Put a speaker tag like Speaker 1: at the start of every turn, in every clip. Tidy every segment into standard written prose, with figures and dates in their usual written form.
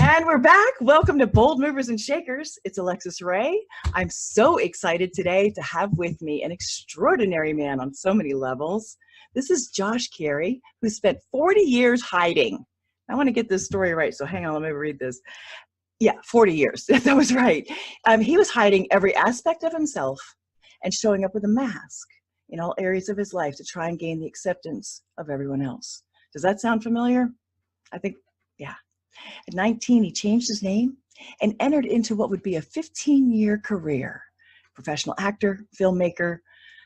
Speaker 1: And we're back. Welcome to Bold Movers and Shakers. It's Lonnee Rey. I'm so excited today to have with me an extraordinary man on so many levels. This is Josh Cary, who spent 40 years hiding. I want to get this story right, so hang on, let me read this. Yeah, 40 years. That was right. He was hiding every aspect of himself and showing up with a mask in all areas of his life to try and gain the acceptance of everyone else. Does that sound familiar? I think, yeah. At 19, he changed his name and entered into what would be a 15-year career. Professional actor, filmmaker,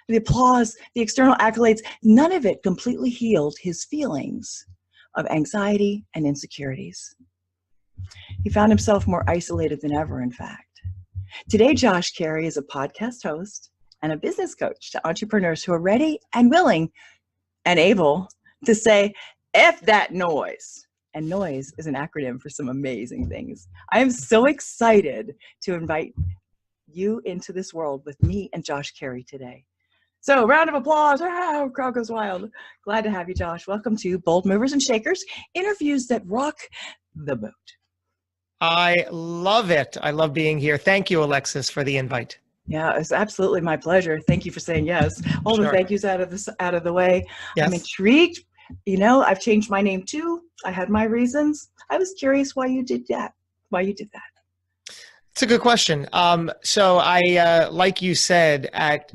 Speaker 1: the applause, the external accolades, none of it completely healed his feelings of anxiety and insecurities. He found himself more isolated than ever, in fact. Today, Josh Cary is a podcast host and a business coach to entrepreneurs who are ready and willing and able to say, F that noise. And noise is an acronym for some amazing things. I am so excited to invite you into this world with me and Josh Cary today. So round of applause. Ah, crowd goes wild. Glad to have you, Josh. Welcome to Bold Movers and Shakers, interviews that rock the boat.
Speaker 2: I love it. I love being here. Thank you, Alexis, for the invite.
Speaker 1: Yeah, it's absolutely my pleasure. Thank you for saying yes. All the thank yous out of the way. Yes. I'm intrigued. You know, I've changed my name too. I had my reasons. I was curious why you did that.
Speaker 2: It's a good question. So I, like you said, at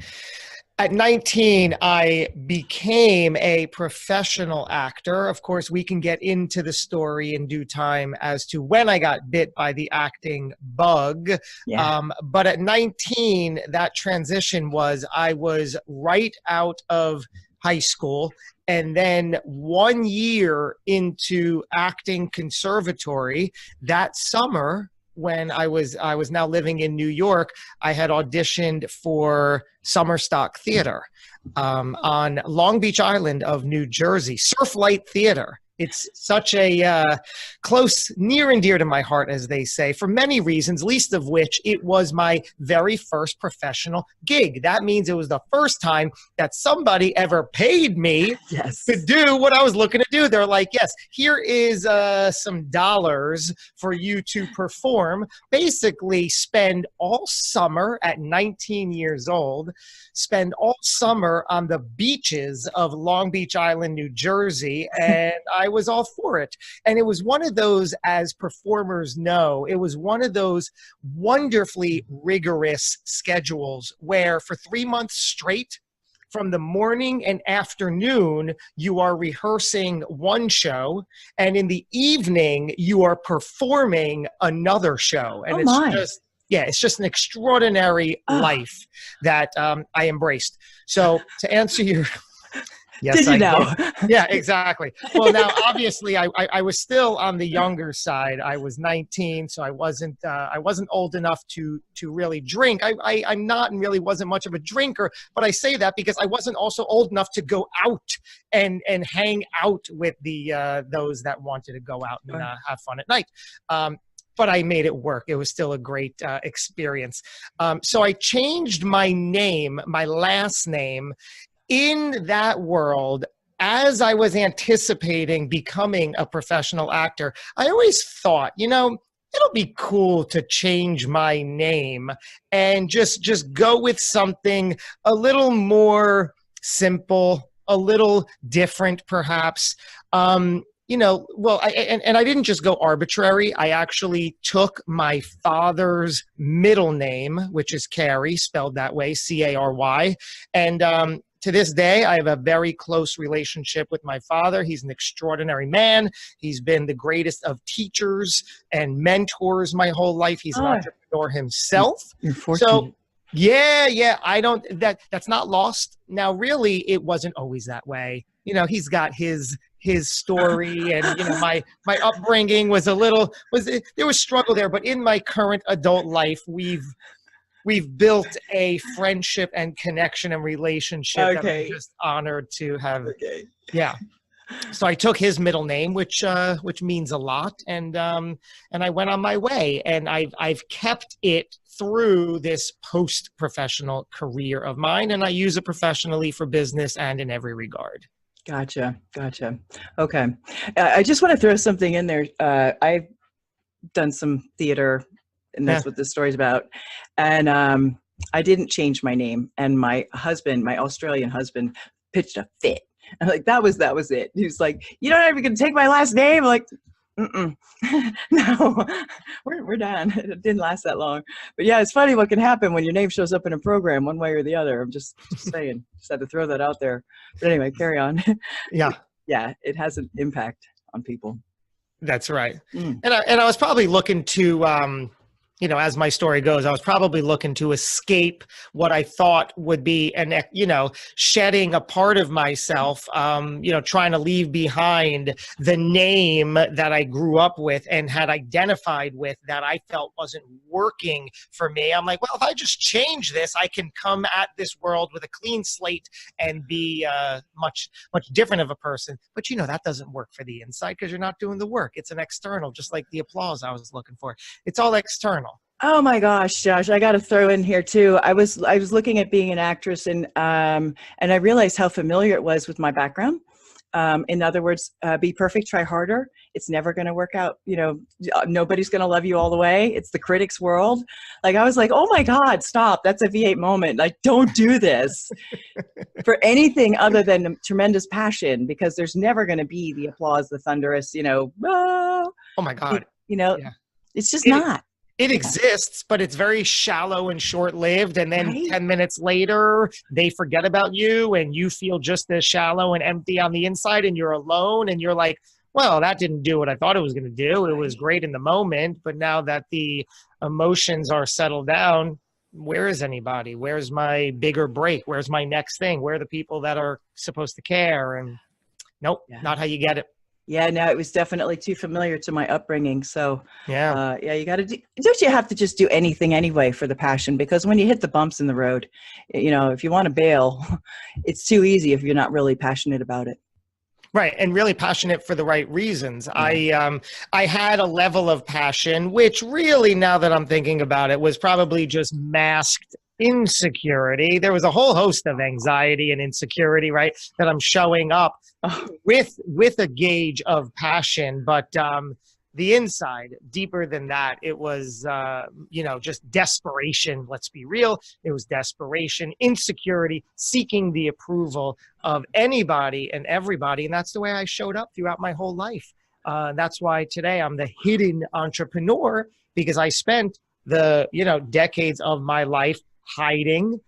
Speaker 2: 19, I became a professional actor. Of course, we can get into the story in due time as to when I got bit by the acting bug. Yeah. But at 19, that transition was, I was right out of high school. And then 1 year into acting conservatory, that summer, when I was now living in New York, I had auditioned for Summer Stock Theater on Long Beach Island of New Jersey, Surf Light Theater. It's such a close, near and dear to my heart, as they say, for many reasons, least of which it was my very first professional gig. That means it was the first time that somebody ever paid me to do what I was looking to do. They're like, yes, here is some dollars for you to perform. Basically, spend all summer at 19 years old, spend all summer on the beaches of Long Beach Island, New Jersey, and I was all for it. And it was one of those, as performers know, it was one of those wonderfully rigorous schedules where for 3 months straight, from the morning and afternoon, you are rehearsing one show, and in the evening, you are performing another show. And it's just an extraordinary life that I embraced. So to answer your... Yes,
Speaker 1: did you know?
Speaker 2: Yeah, exactly. Well, now, obviously, I was still on the younger side. I was 19, so I wasn't old enough to really drink. I'm not and really wasn't much of a drinker, but I say that because I wasn't also old enough to go out and hang out with those that wanted to go out and have fun at night. But I made it work. It was still a great experience. So I changed my name, my last name, in that world. As I was anticipating becoming a professional actor, I always thought, it'll be cool to change my name and just go with something a little more simple, a little different, perhaps. I didn't just go arbitrary. I actually took my father's middle name, which is Cary, spelled that way, C-A-R-Y. And to this day, I have a very close relationship with my father. He's an extraordinary man. He's been the greatest of teachers and mentors my whole life. He's an entrepreneur himself.
Speaker 1: You're fortunate.
Speaker 2: So yeah, that's not lost. Now, really, it wasn't always that way. He's got his story, and my upbringing was there was struggle there, but in my current adult life, we've built a friendship and connection and relationship that I'm just honored to have. Yeah. So I took his middle name, which means a lot, and I went on my way, and I've kept it through this post-professional career of mine, and I use it professionally for business and in every regard.
Speaker 1: Gotcha. Okay. I just want to throw something in there. I done some theater, and
Speaker 2: Yeah.
Speaker 1: that's what this story's about. And I didn't change my name. And my husband, my Australian husband, pitched a fit. And like that was it. He was like, "You don't even gonna take my last name?" I'm like, mm-mm. No, we're done. It didn't last that long. But yeah, it's funny what can happen when your name shows up in a program one way or the other. I'm just saying. Just had to throw that out there. But anyway, carry on.
Speaker 2: Yeah.
Speaker 1: Yeah, it has an impact on people.
Speaker 2: That's right.
Speaker 1: Mm.
Speaker 2: And I was probably looking to, you know, as my story goes, I was probably looking to escape what I thought would be shedding a part of myself, trying to leave behind the name that I grew up with and had identified with that I felt wasn't working for me. I'm like, well, if I just change this, I can come at this world with a clean slate and be much different of a person. But, that doesn't work for the inside because you're not doing the work. It's an external, just like the applause I was looking for. It's all external.
Speaker 1: Oh my gosh, Josh, I got to throw in here too. I was looking at being an actress, and I realized how familiar it was with my background. In other words, be perfect, try harder. It's never going to work out. Nobody's going to love you all the way. It's the critics' world. Like, I was like, oh my God, stop. That's a V8 moment. Like, don't do this for anything other than tremendous passion, because there's never going to be the applause, the thunderous, oh
Speaker 2: my God.
Speaker 1: Yeah. It's just not.
Speaker 2: It exists, but it's very shallow and short-lived. And then
Speaker 1: Right?
Speaker 2: 10 minutes later, they forget about you and you feel just as shallow and empty on the inside and you're alone. And you're like, well, that didn't do what I thought it was going to do. It was great in the moment. But now that the emotions are settled down, where is anybody? Where's my bigger break? Where's my next thing? Where are the people that are supposed to care? And nope, not how you get it.
Speaker 1: Yeah, no, it was definitely too familiar to my upbringing. So
Speaker 2: Yeah.
Speaker 1: you got to don't you have to just do anything anyway for the passion? Because when you hit the bumps in the road, if you want to bail, it's too easy if you're not really passionate about it.
Speaker 2: Right. And really passionate for the right reasons. I had a level of passion, which really, now that I'm thinking about it, was probably just masked insecurity. There was a whole host of anxiety and insecurity, right, that I'm showing up with a gauge of passion. But the inside, deeper than that, it was, just desperation. Let's be real. It was desperation, insecurity, seeking the approval of anybody and everybody. And that's the way I showed up throughout my whole life. That's why today I'm the hidden entrepreneur, because I spent the, decades of my life hiding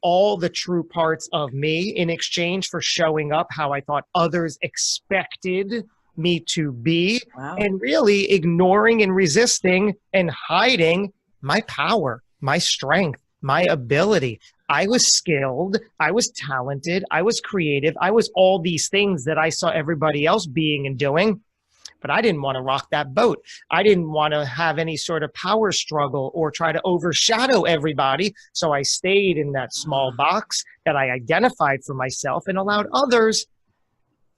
Speaker 2: all the true parts of me in exchange for showing up how I thought others expected me to be.
Speaker 1: Wow.
Speaker 2: And really ignoring and resisting and hiding my power, my strength, my ability. I was skilled, I was talented, I was creative, I was all these things that I saw everybody else being and doing. But I didn't want to rock that boat. I didn't want to have any sort of power struggle or try to overshadow everybody. So I stayed in that small box that I identified for myself and allowed others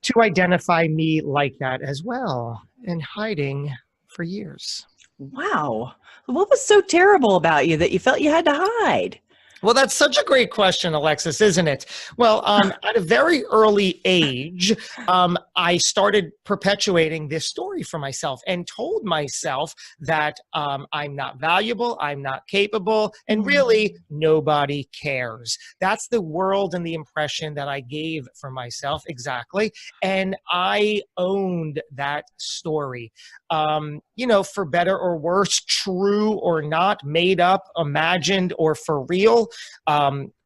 Speaker 2: to identify me like that as well, and hiding for years.
Speaker 1: Wow. What was so terrible about you that you felt you had to hide?
Speaker 2: Well, that's such a great question, Alexis, isn't it? Well, at a very early age, I started perpetuating this story for myself and told myself that I'm not valuable, I'm not capable, and really nobody cares. That's the world and the impression that I gave for myself, exactly. And I owned that story. For better or worse, true or not, made up, imagined, or for real.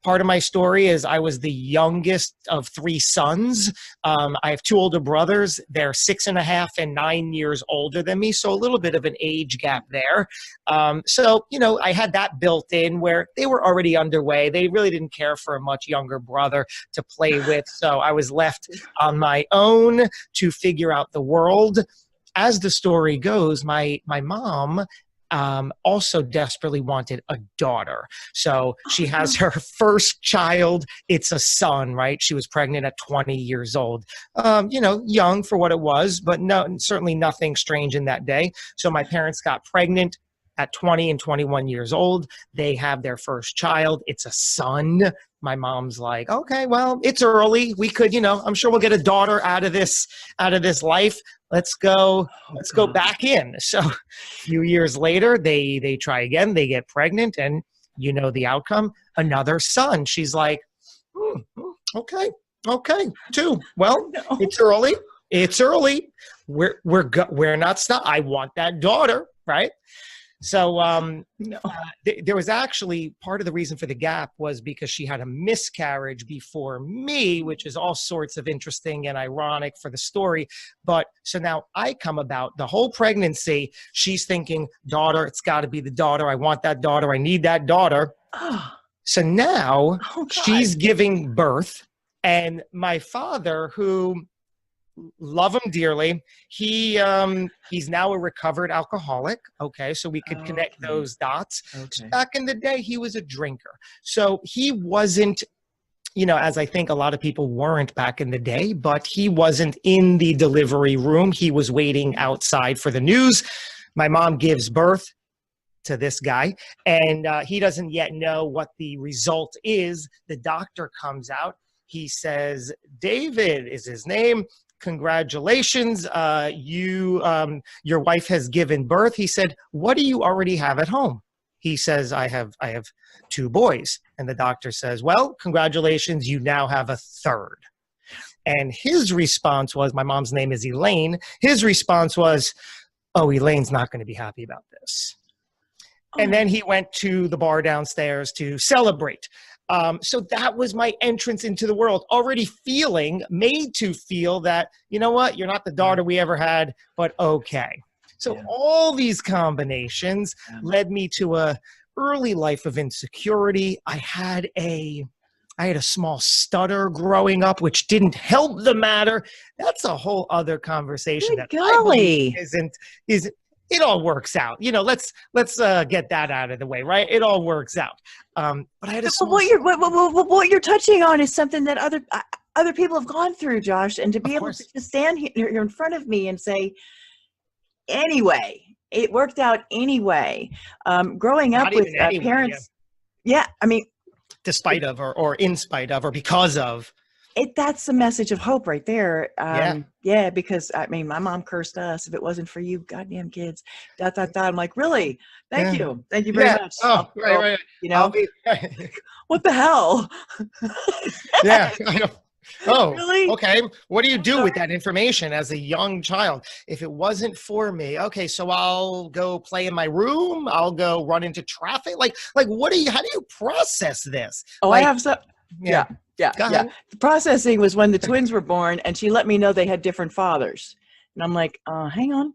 Speaker 2: Part of my story is I was the youngest of 3 sons. I have 2 older brothers. They're 6.5 and 9 years older than me, so a little bit of an age gap there. I had that built in where they were already underway. They really didn't care for a much younger brother to play with, so I was left on my own to figure out the world. As the story goes, my mom also desperately wanted a daughter. So she has her first child. It's a son, right? She was pregnant at 20 years old. Young for what it was, but no, certainly nothing strange in that day. So my parents got pregnant at 20 and 21 years old. They have their first child. It's a son. My mom's like, okay, well, it's early. We could, I'm sure we'll get a daughter out of this life. Let's go back in. So a few years later, they try again. They get pregnant, and the outcome, another son. She's like, okay, two. Well,
Speaker 1: No.
Speaker 2: it's early. It's early. We're not stuck. I want that daughter, right? So
Speaker 1: No.
Speaker 2: there was actually part of the reason for the gap was because she had a miscarriage before me, which is all sorts of interesting and ironic for the story. But so now I come about the whole pregnancy. She's thinking, daughter, it's got to be the daughter. I want that daughter. I need that daughter. So now she's giving birth, and my father, who love him dearly, he's now a recovered alcoholic. Okay, so we could connect those dots. So back in the day, he was a drinker, so he wasn't, as I think a lot of people weren't back in the day, but he wasn't in the delivery room. He was waiting outside for the news. My mom gives birth to this guy, and he doesn't yet know what the result is. The doctor comes out. He says, David is his name. Congratulations, your wife has given birth. He said, what do you already have at home? He says, I have 2 boys. And the doctor says, well, congratulations, you now have a third. And his response was, my mom's name is Elaine. His response was, oh, Elaine's not going to be happy about this. And then he went to the bar downstairs to celebrate. So that was my entrance into the world, already made to feel that, you know what, you're not the daughter we ever had, but okay. So all these combinations led me to a early life of insecurity. I had a small stutter growing up, which didn't help the matter. That's a whole other conversation.
Speaker 1: Good golly.
Speaker 2: Isn't it all works out. Let's get that out of the way, right? It all works out. But I had a small
Speaker 1: what you're touching on is something that other people have gone through, Josh, and to be able to stand here in front of me and say, anyway, it worked out anyway. Growing up with parents, I mean,
Speaker 2: despite of, or in spite of, or because of.
Speaker 1: That's the message of hope right there. Because I mean, my mom cursed us. If it wasn't for you goddamn kids, ... I'm like, really? Thank you very much.
Speaker 2: Oh, right.
Speaker 1: What the hell?
Speaker 2: Yeah. I know. Oh,
Speaker 1: really?
Speaker 2: Okay. What do you do with that information as a young child? If it wasn't for me, okay, so I'll go play in my room. I'll go run into traffic. Like, how do you process this?
Speaker 1: Oh, I have some. Yeah. The processing was when the twins were born, and she let me know they had different fathers. And I'm like, hang on.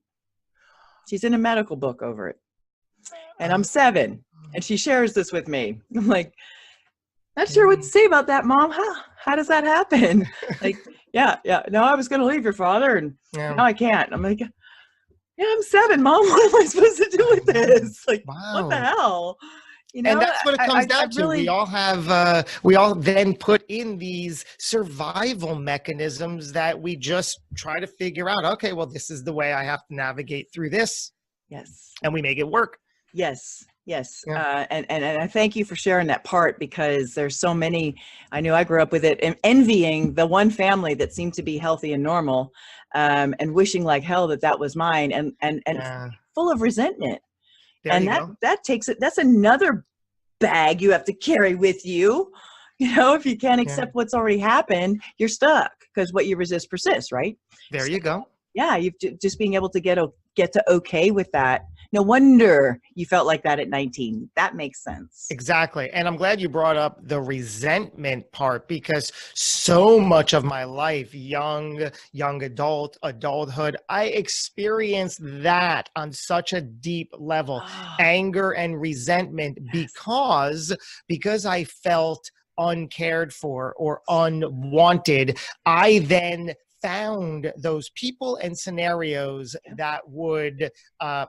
Speaker 1: She's in a medical book over it. And I'm 7, and she shares this with me. I'm like, not sure what to say about that, Mom. How does that happen? Like, no, I was going to leave your father, and now I can't. I'm like, I'm 7, Mom. What am I supposed to do with this? Like, what the hell?
Speaker 2: And that's what it comes down to. We all have, we all then put in these survival mechanisms that we just try to figure out. Okay, well, this is the way I have to navigate through this.
Speaker 1: Yes.
Speaker 2: And we make it work.
Speaker 1: Yes. And I thank you for sharing that part, because there's so many. I knew I grew up with it, and envying the one family that seemed to be healthy and normal, and wishing like hell that was mine, and full of resentment. And that takes it. That's another bag you have to carry with you. If you can't accept what's already happened, you're stuck, because what you resist persists, right?
Speaker 2: There you go.
Speaker 1: Yeah, you've just being able to get to okay with that. No wonder you felt like that at 19. That makes sense.
Speaker 2: Exactly. And I'm glad you brought up the resentment part, because so much of my life, young adulthood, I experienced that on such a deep level, anger and resentment, because I felt uncared for or unwanted. I then found those people and scenarios that would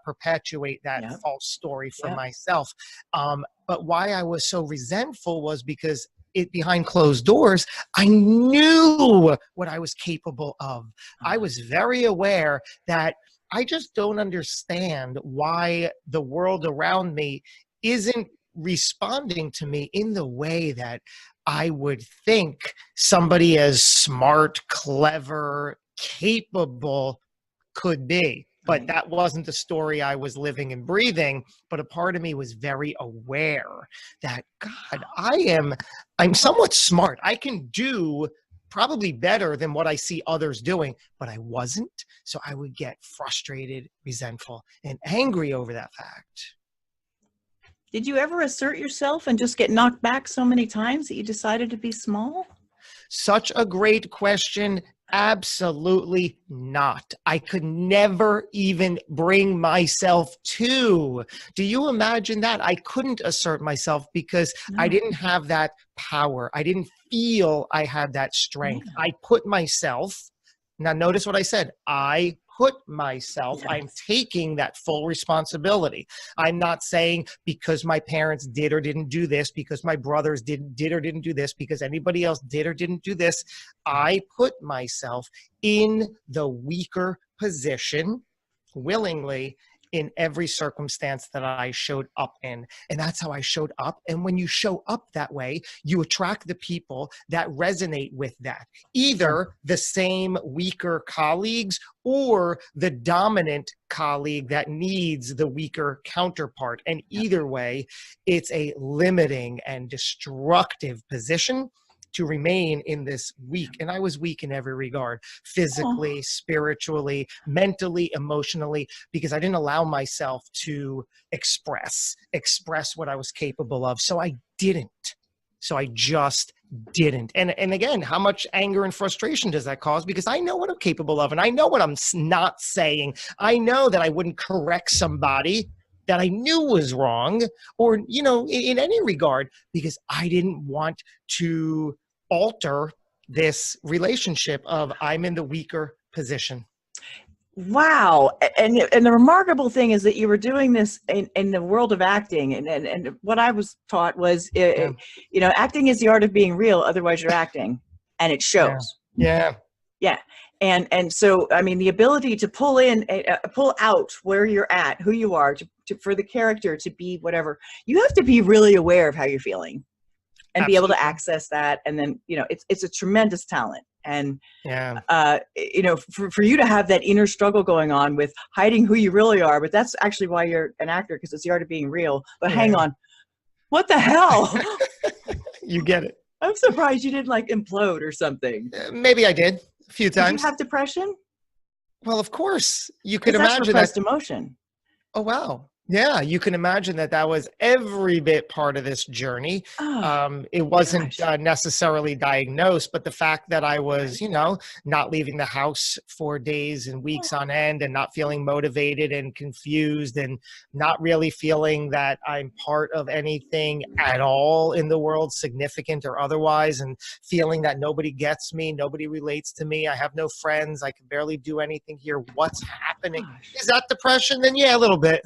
Speaker 2: perpetuate that false story for myself. But why I was so resentful was because behind closed doors, I knew what I was capable of. I was very aware that I just don't understand why the world around me isn't responding to me in the way that I would think somebody as smart, clever, capable could be. But
Speaker 1: Right.
Speaker 2: that wasn't the story I was living and breathing. But a part of me was very aware that, God, I'm somewhat smart. I can do probably better than what I see others doing, but I wasn't. So I would get frustrated, resentful, and angry over that fact.
Speaker 1: Did you ever assert yourself and just get knocked back so many times that you decided to be small?
Speaker 2: Such a great question. Absolutely not. I could never even bring myself to. Do you imagine that? I couldn't assert myself because I
Speaker 1: No.
Speaker 2: didn't have that power. I didn't feel I had that strength.
Speaker 1: Yeah.
Speaker 2: I put myself, now notice what I said. I put myself,
Speaker 1: Yes.
Speaker 2: I'm taking that full responsibility. I'm not saying because my parents did or didn't do this, because my brothers did or didn't do this, because anybody else did or didn't do this. I put myself in the weaker position willingly in every circumstance that I showed up in. And that's how I showed up. And when you show up that way, you attract the people that resonate with that. Either the same weaker colleagues or the dominant colleague that needs the weaker counterpart. And either way, it's a limiting and destructive position to remain in this weak. And I was weak in every regard, physically, spiritually, mentally, emotionally, because I didn't allow myself to express what I was capable of. So I didn't. So I just didn't. And again, how much anger and frustration does that cause? Because I know what I'm capable of and I know what I'm not saying. I know that I wouldn't correct somebody that I knew was wrong, or, in any regard, because I didn't want to alter this relationship of I'm in the weaker position.
Speaker 1: Wow. And the remarkable thing is that you were doing this in the world of acting. And what I was taught was,
Speaker 2: Yeah.
Speaker 1: Acting is the art of being real. Otherwise you're acting, and it
Speaker 2: Yeah.
Speaker 1: shows.
Speaker 2: Yeah.
Speaker 1: Yeah. And so, I mean, the ability to pull out where you're at, who you are, for the character to be whatever, you have to be really aware of how you're feeling and be able to
Speaker 2: Absolutely.
Speaker 1: access that. And then, it's a tremendous talent. And,
Speaker 2: Yeah.
Speaker 1: for you to have that inner struggle going on with hiding who you really are, but that's actually why you're an actor, because it's the art of being real. But
Speaker 2: Yeah.
Speaker 1: hang on, what the hell?
Speaker 2: You get it.
Speaker 1: I'm surprised you didn't implode or something.
Speaker 2: Maybe I did a few
Speaker 1: Did you
Speaker 2: times.
Speaker 1: have depression?
Speaker 2: Well, of course, you could
Speaker 1: That's
Speaker 2: imagine
Speaker 1: repressed
Speaker 2: that.
Speaker 1: emotion.
Speaker 2: Oh, wow. Yeah, you can imagine that was every bit part of this journey.
Speaker 1: Oh,
Speaker 2: It wasn't
Speaker 1: gosh.
Speaker 2: necessarily diagnosed, but the fact that I was, not leaving the house for days and weeks on end and not feeling motivated and confused and not really feeling that I'm part of anything at all in the world, significant or otherwise, and feeling that nobody gets me, nobody relates to me, I have no friends, I can barely do anything here. What's happening?
Speaker 1: Gosh.
Speaker 2: Is that depression? Then yeah, a little bit.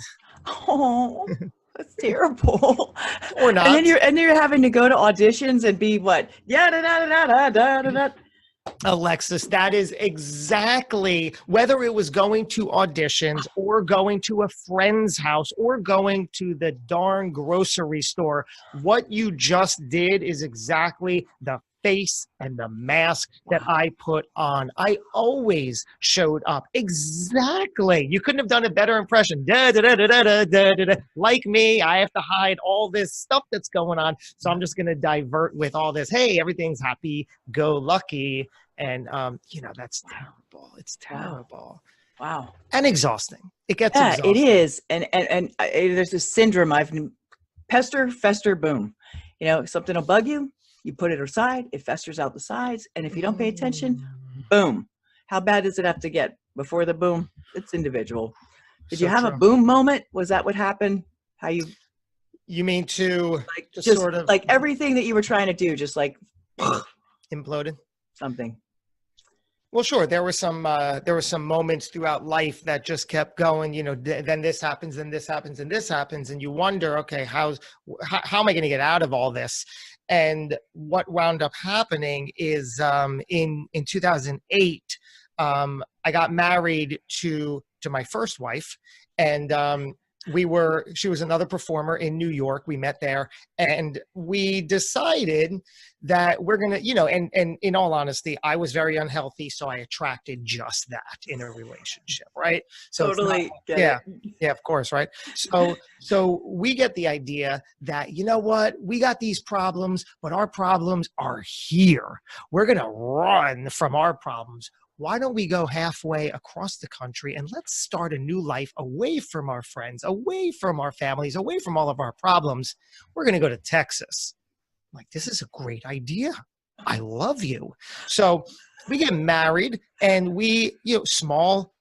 Speaker 1: Oh, that's terrible.
Speaker 2: Or
Speaker 1: And then
Speaker 2: not.
Speaker 1: you're having to go to auditions and be what? Yeah, da da da da da da da.
Speaker 2: Alexis, that is exactly, whether it was going to auditions or going to a friend's house or going to the darn grocery store, what you just did is exactly the face and the mask that I put on. I always showed up. Exactly. You couldn't have done a better impression. Da, da, da, da, da, da, da, da. Like me, I have to hide all this stuff that's going on. So I'm just going to divert with all this. Hey, everything's happy, go lucky. And, that's terrible. It's terrible.
Speaker 1: Wow.
Speaker 2: And exhausting. It gets
Speaker 1: Yeah,
Speaker 2: exhausting.
Speaker 1: it is. And there's this syndrome pester, fester, boom. Something will bug you. You put it aside, it festers out the sides. And if you don't pay attention, boom. How bad does it have to get before the boom? It's individual. Did you have a boom moment? Was that what happened? How you
Speaker 2: mean to
Speaker 1: just
Speaker 2: sort of
Speaker 1: everything that you were trying to do, just
Speaker 2: imploded?
Speaker 1: Something.
Speaker 2: Well, sure. There were some moments throughout life that just kept going. Then this happens, then this happens, and this happens, and you wonder, okay, how am I going to get out of all this? And what wound up happening is in 2008, I got married to to my first wife, and she was another performer in New York. We met there, and we decided that we're going to, and in all honesty, I was very unhealthy. So I attracted just that in a relationship. Right. So
Speaker 1: Totally get
Speaker 2: yeah,
Speaker 1: it.
Speaker 2: yeah, of course. Right. So we get the idea that, you know what, we got these problems, but our problems are here. We're going to run from our problems. Why don't we go halfway across the country and let's start a new life away from our friends, away from our families, away from all of our problems. We're going to go to Texas. I'm like, this is a great idea. I love you. So we get married, and we, small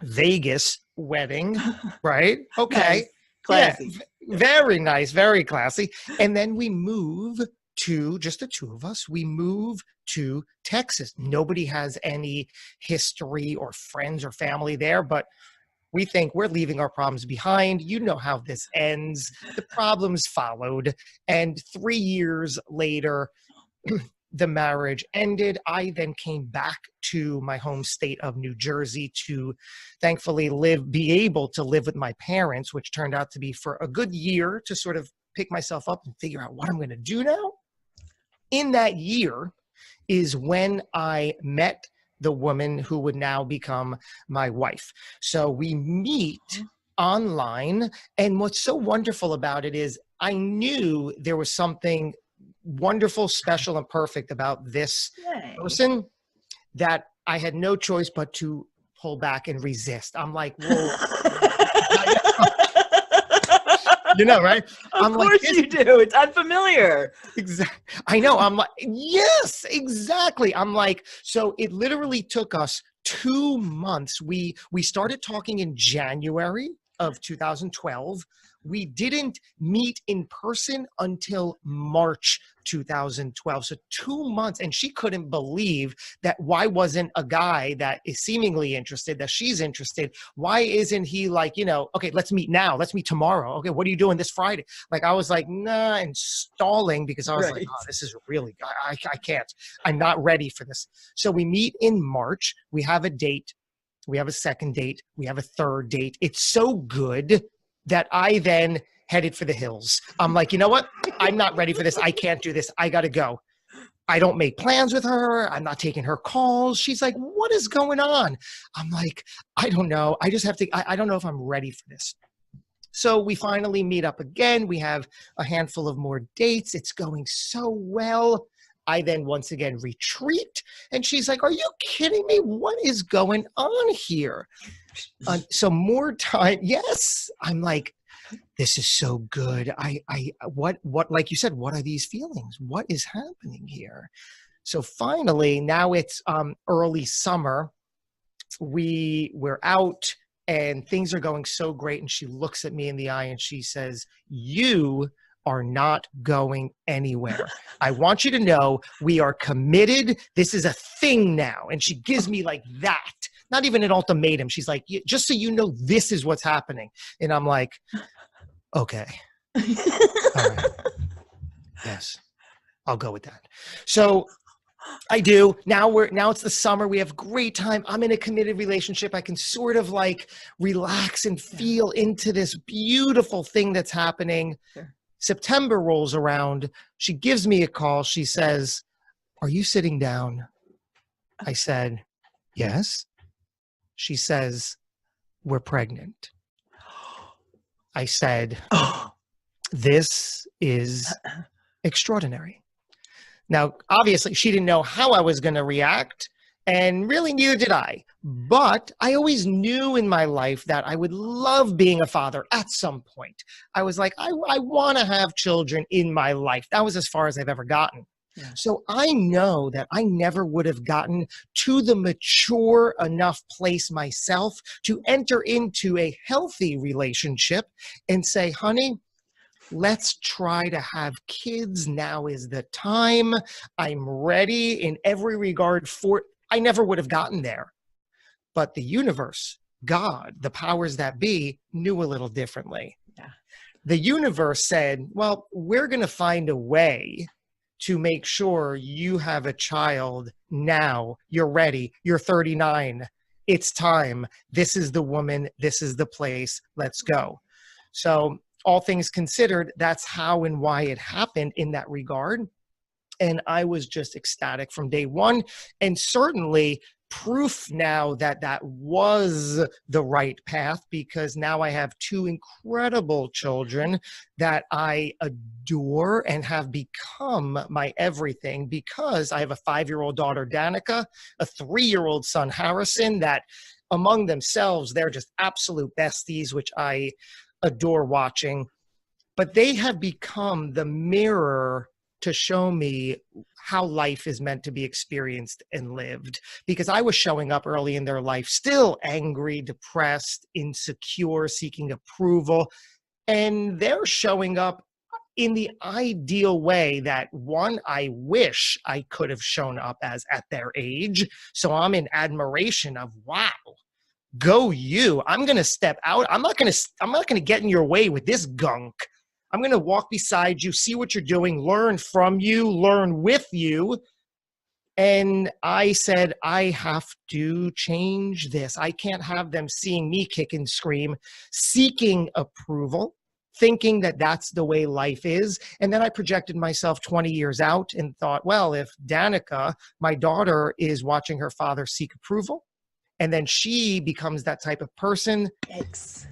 Speaker 2: Vegas wedding, right? Okay.
Speaker 1: Nice. Classy.
Speaker 2: Yeah, very nice, very classy. And then we move to, just the two of us, we move to Texas. Nobody has any history or friends or family there, but we think we're leaving our problems behind. You know how this ends. The problems followed. And 3 years later, the marriage ended. I then came back to my home state of New Jersey to thankfully be able to live with my parents, which turned out to be for a good year to sort of pick myself up and figure out what I'm going to do now. In that year is when I met the woman who would now become my wife. So we meet online. And what's so wonderful about it is I knew there was something wonderful, special, and perfect about this person that I had no choice but to pull back and resist. I'm like, whoa. You know, right?
Speaker 1: Of course you do. It's unfamiliar.
Speaker 2: Exactly. I know. I'm like, yes, exactly. I'm like, so it literally took us 2 months. We started talking in January of 2012. We didn't meet in person until March 2012. So 2 months. And she couldn't believe that. Why wasn't a guy that is seemingly interested, that she's interested? Why isn't he like, okay, let's meet now. Let's meet tomorrow. Okay, what are you doing this Friday? Like, I was like, nah, and stalling because I was like, oh, this is really, I can't. I'm not ready for this. So we meet in March. We have a date. We have a second date. We have a third date. It's so good that I then headed for the hills. I'm like, you know what? I'm not ready for this. I can't do this. I got to go. I don't make plans with her. I'm not taking her calls. She's like, what is going on? I'm like, I don't know. I just have to, I don't know if I'm ready for this. So we finally meet up again. We have a handful of more dates. It's going so well. I then once again retreat. And she's like, are you kidding me? What is going on here? So more time. Yes. I'm like, this is so good. What, like you said, what are these feelings? What is happening here? So finally, now it's early summer. We're out and things are going so great. And she looks at me in the eye and she says, you are not going anywhere. I want you to know we are committed. This is a thing now. And she gives me like that, not even an ultimatum. She's like, just so you know, this is what's happening. And I'm like, okay. All right. Yes, I'll go with that. So I do. Now it's the summer. We have great time. I'm in a committed relationship. I can sort of like relax and feel into this beautiful thing that's happening. Sure. September rolls around. She gives me a call. She says, are you sitting down? I said, yes. She says, we're pregnant. I said, this is extraordinary. Now, obviously, she didn't know how I was going to react, and really neither did I. But I always knew in my life that I would love being a father at some point. I was like, I want to have children in my life. That was as far as I've ever gotten. Yeah. So I know that I never would have gotten to the mature enough place myself to enter into a healthy relationship and say, honey, let's try to have kids. Now is the time. I'm ready in every regard for it. I never would have gotten there. But the universe, God, the powers that be, knew a little differently. Yeah. The universe said, well, we're going to find a way to make sure you have a child now. You're ready. You're 39. it's time. This is the woman. This is the place. Let's go. So all things considered, that's how and why it happened in that regard. And I was just ecstatic from day one, and certainly proof now that that was the right path, because now I have two incredible children that I adore and have become my everything, because I have a 5-year-old daughter, Danica, a 3-year-old son, Harrison, that among themselves, they're just absolute besties, which I adore watching. But they have become the mirror to show me how life is meant to be experienced and lived. Because I was showing up early in their life, still angry, depressed, insecure, seeking approval. And they're showing up in the ideal way that, one, I wish I could have shown up as at their age. So I'm in admiration of, wow, go you. I'm going to step out. I'm not going to get in your way with this gunk. I'm going to walk beside you, see what you're doing, learn from you, learn with you. And I said, I have to change this. I can't have them seeing me kick and scream, seeking approval, thinking that that's the way life is. And then I projected myself 20 years out and thought, well, if Danica, my daughter, is watching her father seek approval, and then she becomes that type of person,
Speaker 1: Yikes.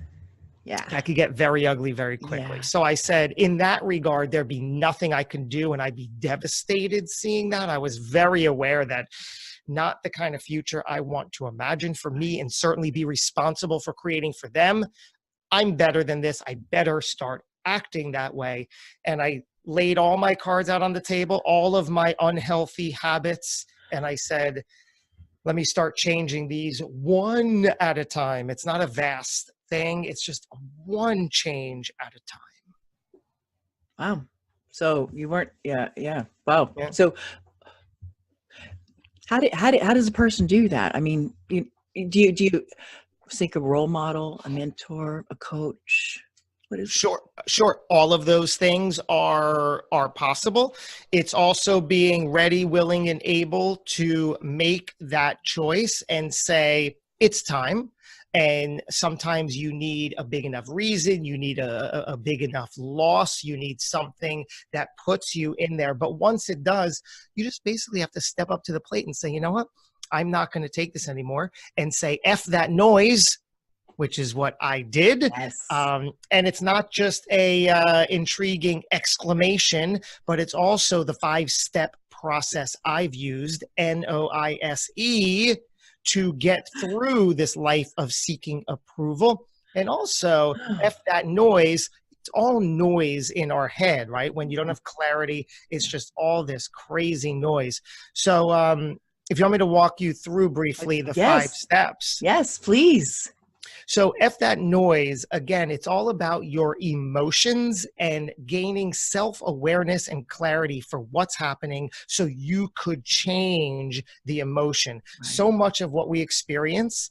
Speaker 1: Yeah.
Speaker 2: that could get very ugly very quickly.
Speaker 1: Yeah.
Speaker 2: So I said, in that regard, there'd be nothing I can do, and I'd be devastated seeing that. I was very aware that not the kind of future I want to imagine for me, and certainly be responsible for creating for them. I'm better than this. I better start acting that way. And I laid all my cards out on the table, all of my unhealthy habits, and I said, let me start changing these one at a time. It's not a vast thing. It's just one change at a time.
Speaker 1: Wow. So you weren't, yeah. Wow.
Speaker 2: Yeah.
Speaker 1: So how does a person do that? I mean, do you seek a role model, a mentor, a coach? What is
Speaker 2: Sure. All of those things are possible. It's also being ready, willing, and able to make that choice and say, it's time. And sometimes you need a big enough reason, you need a big enough loss, you need something that puts you in there. But once it does, you just basically have to step up to the plate and say, you know what, I'm not going to take this anymore, and say, F that noise, which is what I did.
Speaker 1: Yes.
Speaker 2: And it's not just a intriguing exclamation, but it's also the 5-step process I've used, NOISE, to get through this life of seeking approval. And also, F that noise. It's all noise in our head, right? When you don't have clarity, it's just all this crazy noise. So if you want me to walk you through briefly the 5 steps.
Speaker 1: Yes, please.
Speaker 2: So F that noise, again, it's all about your emotions and gaining self-awareness and clarity for what's happening so you could change the emotion. Right. So much of what we experience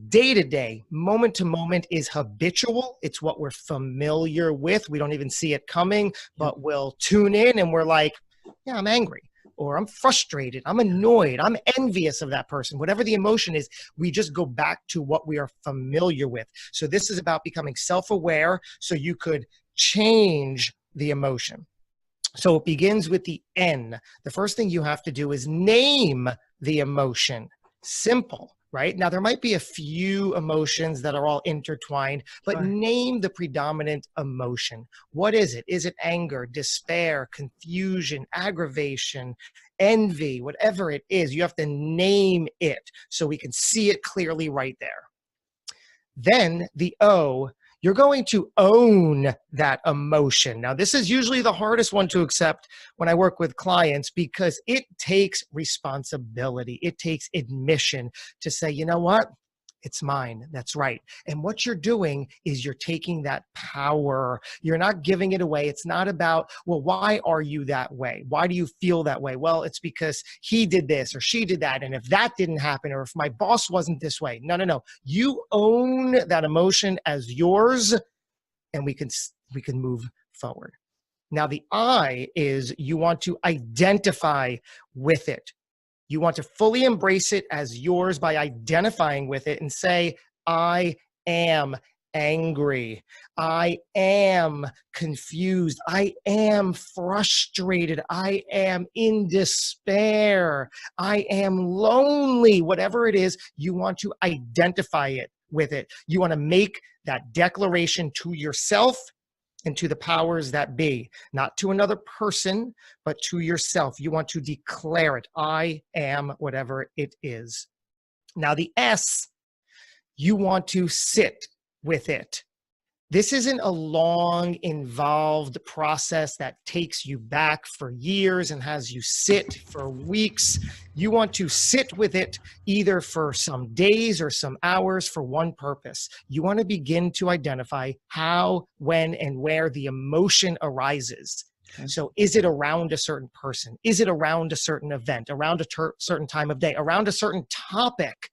Speaker 2: day to day, moment to moment is habitual. It's what we're familiar with. We don't even see it coming, but we'll tune in and we're like, yeah, I'm angry. Or I'm frustrated, I'm annoyed, I'm envious of that person. Whatever the emotion is, we just go back to what we are familiar with. So this is about becoming self-aware so you could change the emotion. So it begins with the N. The first thing you have to do is name the emotion. Simple. Right? Now, there might be a few emotions that are all intertwined, but name the predominant emotion. What is it? Is it anger, despair, confusion, aggravation, envy, whatever it is? You have to name it so we can see it clearly right there. Then the O, you're going to own that emotion. Now, this is usually the hardest one to accept when I work with clients because it takes responsibility. It takes admission to say, you know what? It's mine. That's right. And what you're doing is you're taking that power. You're not giving it away. It's not about, well, why are you that way? Why do you feel that way? Well, it's because he did this or she did that. And if that didn't happen, or if my boss wasn't this way, no. You own that emotion as yours, and we can move forward. Now, the I is you want to identify with it. You want to fully embrace it as yours by identifying with it and say, I am angry. I am confused. I am frustrated. I am in despair. I am lonely. Whatever it is, you want to identify it with it. You want to make that declaration to yourself and to the powers that be, not to another person, but to yourself. You want to declare it. I am whatever it is. Now, the S, you want to sit with it. This isn't a long, involved process that takes you back for years and has you sit for weeks. You want to sit with it either for some days or some hours for one purpose. You want to begin to identify how, when, and where the emotion arises. Okay. So is it around a certain person? Is it around a certain event, around a certain time of day, around a certain topic?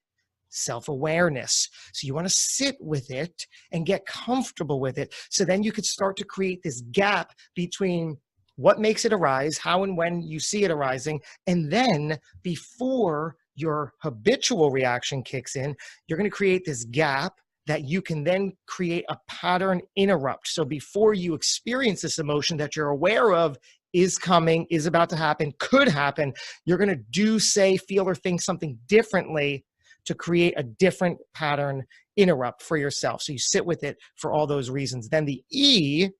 Speaker 2: Self-awareness. So you want to sit with it and get comfortable with it. So then you could start to create this gap between what makes it arise, how and when you see it arising, and then before your habitual reaction kicks in, you're going to create this gap that you can then create a pattern interrupt. So before you experience this emotion that you're aware of is coming, is about to happen, could happen, you're going to do, say, feel, or think something differently to create a different pattern interrupt for yourself. So you sit with it for all those reasons. Then the E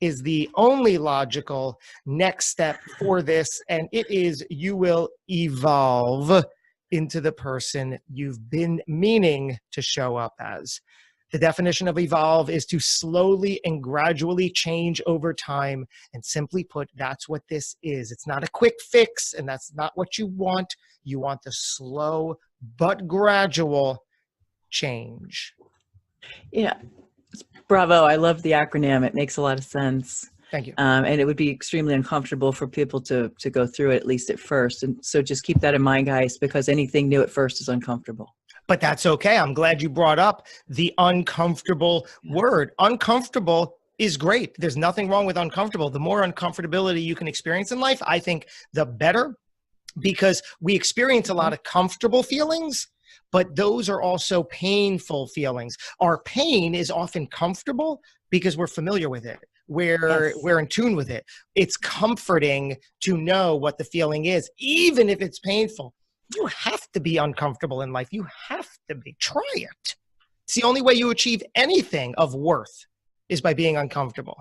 Speaker 2: is the only logical next step for this, and it is you will evolve into the person you've been meaning to show up as. The definition of evolve is to slowly and gradually change over time. And simply put, that's what this is. It's not a quick fix, and that's not what you want. You want the slow but gradual change.
Speaker 1: Yeah. Bravo. I love the acronym. It makes a lot of sense.
Speaker 2: Thank you.
Speaker 1: And it would be extremely uncomfortable for people to go through it, at least at first. And so just keep that in mind, guys, because anything new at first is uncomfortable.
Speaker 2: But that's okay. I'm glad you brought up the uncomfortable word. Uncomfortable is great. There's nothing wrong with uncomfortable. The more uncomfortability you can experience in life, I think the better, because we experience a lot of comfortable feelings, but those are also painful feelings. Our pain is often comfortable because we're familiar with it. We're in tune with it. It's comforting to know what the feeling is, even if it's painful. You have to be uncomfortable in life. You have to be. Try it. It's the only way you achieve anything of worth is by being uncomfortable.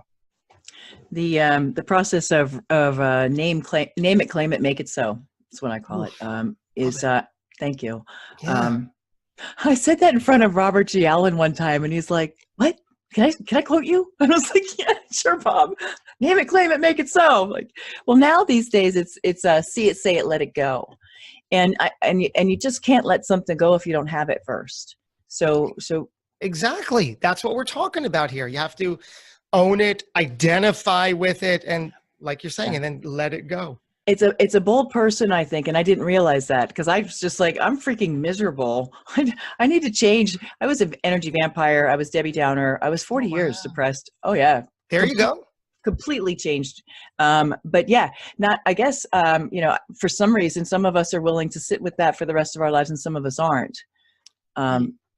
Speaker 1: The process of name it, claim it, make it so. That's what I call it. Thank you.
Speaker 2: Yeah.
Speaker 1: I said that in front of Robert G. Allen one time, and he's like, "What? Can I quote you?" And I was like, "Yeah, sure, Bob. Name it, claim it, make it so." I'm like, well, now these days it's see it, say it, let it go. And you just can't let something go if you don't have it first. So
Speaker 2: exactly. That's what we're talking about here. You have to own it, identify with it, and like you're saying, and then let it go.
Speaker 1: It's a bold person, I think, and I didn't realize that because I was just like, I'm freaking miserable. I need to change. I was an energy vampire. I was Debbie Downer. I was 40 years depressed. Oh yeah.
Speaker 2: There you go.
Speaker 1: Completely changed. But yeah, I guess, for some reason, some of us are willing to sit with that for the rest of our lives and some of us aren't.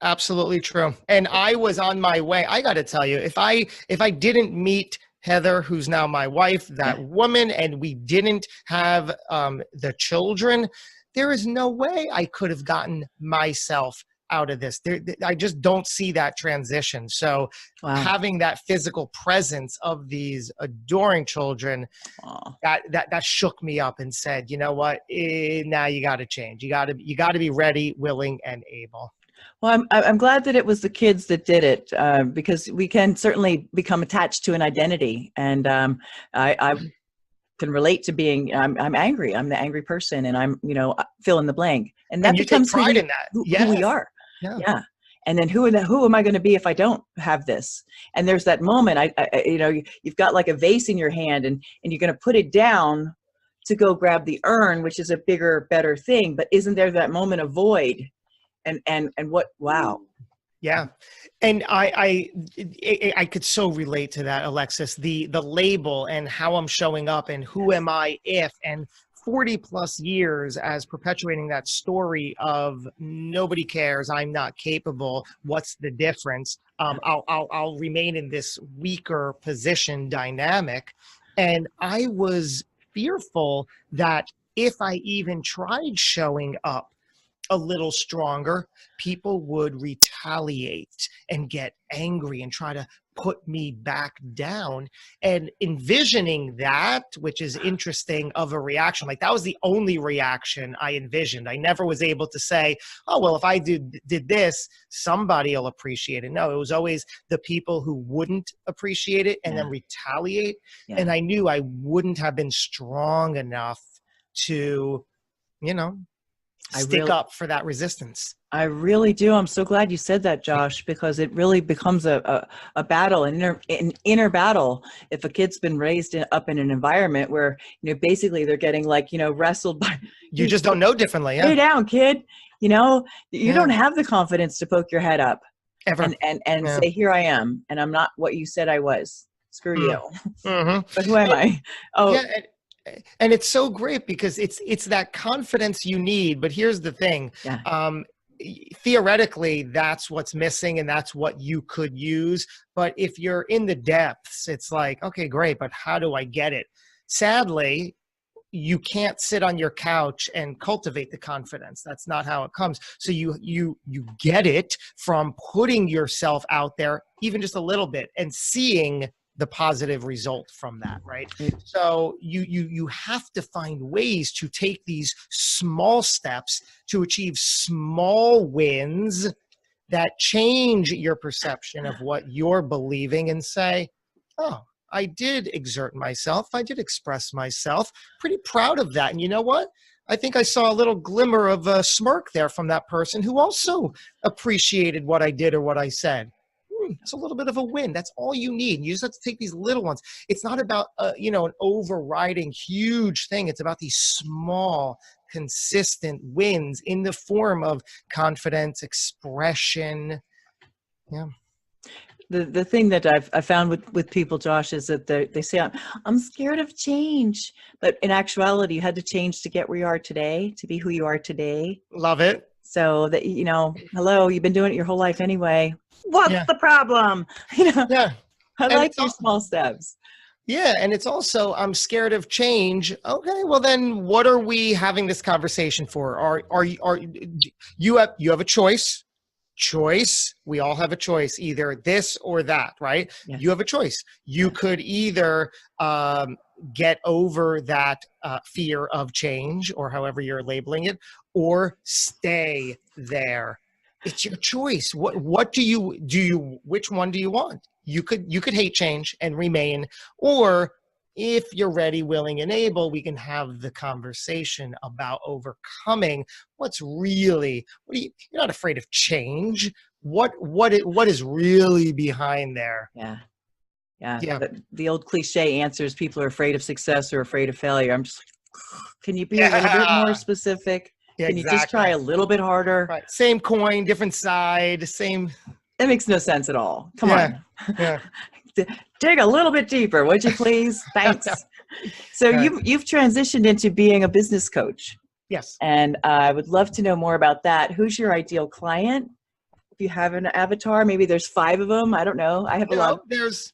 Speaker 2: Absolutely true. And I was on my way. I got to tell you, if I didn't meet Heather, who's now my wife, that woman, and we didn't have the children, there is no way I could have gotten myself out of this. I just don't see that transition. So having that physical presence of these adoring children, that shook me up and said, you know what, now you got to change. You got to be ready, willing, and able.
Speaker 1: Well, I'm glad that it was the kids that did it, because we can certainly become attached to an identity, and I can relate to being. I'm angry. I'm the angry person, and I'm fill in the blank, and that becomes
Speaker 2: pride in that.
Speaker 1: Who we are. Yeah. And then who am I going to be if I don't have this? And there's that moment. You've got like a vase in your hand, and you're going to put it down to go grab the urn, which is a bigger, better thing. But isn't there that moment of void? And what, wow.
Speaker 2: Yeah. And I could so relate to that, Alexis, the label and how I'm showing up and who am I if, and 40 plus years as perpetuating that story of nobody cares, I'm not capable, what's the difference? I'll remain in this weaker position dynamic. And I was fearful that if I even tried showing up a little stronger, people would retaliate and get angry and try to put me back down. And envisioning that, which is interesting, of a reaction, like that was the only reaction I envisioned. I never was able to say, oh, well, if I did this, somebody will appreciate it. No, it was always the people who wouldn't appreciate it and then retaliate.
Speaker 1: Yeah.
Speaker 2: And I knew I wouldn't have been strong enough to, stick up for that resistance.
Speaker 1: I really do. I'm so glad you said that, Josh, because it really becomes a battle, an inner battle. If a kid's been raised up in an environment where, basically they're getting wrestled by.
Speaker 2: You just don't know differently. Yeah.
Speaker 1: Lay down, kid. You don't have the confidence to poke your head up
Speaker 2: ever
Speaker 1: and say, here I am. And I'm not what you said I was. Screw you.
Speaker 2: Mm-hmm.
Speaker 1: But who am I? Oh,
Speaker 2: yeah. And it's so great because it's that confidence you need. But here's the thing.
Speaker 1: Yeah.
Speaker 2: Theoretically, that's what's missing and that's what you could use. But if you're in the depths, it's like, okay, great, but how do I get it? Sadly, you can't sit on your couch and cultivate the confidence. That's not how it comes. So you get it from putting yourself out there, even just a little bit, and seeing the positive result from that, right? So you have to find ways to take these small steps to achieve small wins that change your perception of what you're believing and say, oh, I did exert myself. I did express myself. Pretty proud of that. And you know what? I think I saw a little glimmer of a smirk there from that person who also appreciated what I did or what I said. It's a little bit of a win. That's all you need. You just have to take these little ones. It's not about, an overriding huge thing. It's about these small, consistent wins in the form of confidence, expression. Yeah.
Speaker 1: The thing that I found with people, Josh, is that they say, I'm scared of change. But in actuality, you had to change to get where you are today, to be who you are today.
Speaker 2: Love it.
Speaker 1: So that, hello, you've been doing it your whole life anyway. What's the problem?
Speaker 2: Yeah.
Speaker 1: I like your small steps.
Speaker 2: Yeah. And it's also, I'm scared of change. Okay. Well, then what are we having this conversation for? You have a choice. We all have a choice, either this or that, right? Yes. You have a choice. You could either get over that fear of change, or however you're labeling it, or stay there. It's your choice. What do you which one do you want? You could hate change and remain, or if you're ready, willing, and able, we can have the conversation about overcoming what's really, you're not afraid of change. What is really behind there?
Speaker 1: Yeah. The old cliche answers, people are afraid of success or afraid of failure. I'm just like, can you be a little bit more specific?
Speaker 2: Yeah,
Speaker 1: can you just try a little bit harder?
Speaker 2: Right. Same coin, different side, same.
Speaker 1: That makes no sense at all. Come on.
Speaker 2: Yeah.
Speaker 1: Dig a little bit deeper, would you please? Thanks. So you've transitioned into being a business coach.
Speaker 2: Yes.
Speaker 1: And I would love to know more about that. Who's your ideal client? If you have an avatar, maybe there's 5 of them. I don't know. I have a lot.
Speaker 2: There's